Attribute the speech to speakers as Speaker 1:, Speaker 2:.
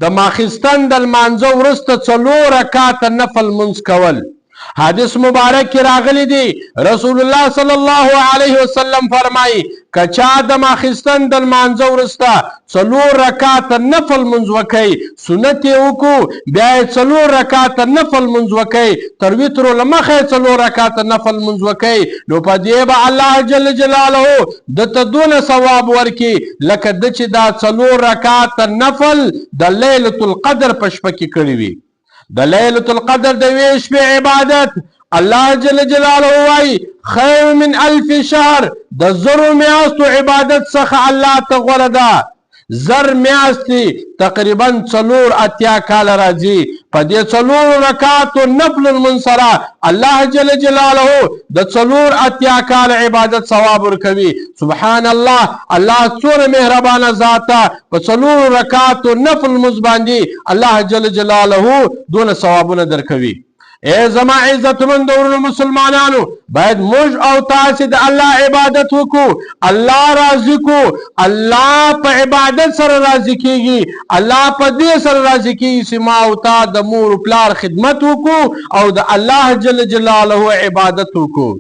Speaker 1: د ماخستن د لمانځه وروسته 4 رکعاته نفل منځ کول. حدیث مبارک کې راغلی دی رسول الله صلی الله علیه وسلم فرمایي که چا د ماخستن د لمانځه وروسته 4 رکعاته نفل منځ وکړي، سنت یې وکړو، بیا یې 4 رکعاته نفل منځ وکړي، تر وترو له مخه یې 4 رکعاته نفل منځ وکړي، نو په دې به الله جل جلاله دته دونه ثواب ورکړي لکه د چې دا 4 رکعاته نفل د لیلة القدر په شپه کې کړي وي. د لیلة القدر د یوې شپې عبادت الله جل جلاله وایي خیر من 1000 شهر، د 1000 میاشتو عبادت څخه الله ته غوره ده. 1000 میاشتې تقریبا 4 کاله راځي. په دې 4 رکعاتو نفل المنځ سره الله جل جلاله د 4 کاله عبادت ثواب ورکوي. سبحان الله، الله څومره مهربانه ذات ده. په 4 رکعاتو نفل المنځ باندې الله جل جلاله دونه ثوابونه درکوي. اے زما عزتمند ورونو مسلمانانو، باید موږ او تاسې د الله عبادت وکړو، الله راضي کو. الله په عبادت سره راضي کیږي، الله په دې سره راضي کیږي چې ما او تا د مور پلار خدمت وکړو او د الله جل جلاله عبادت وکړو.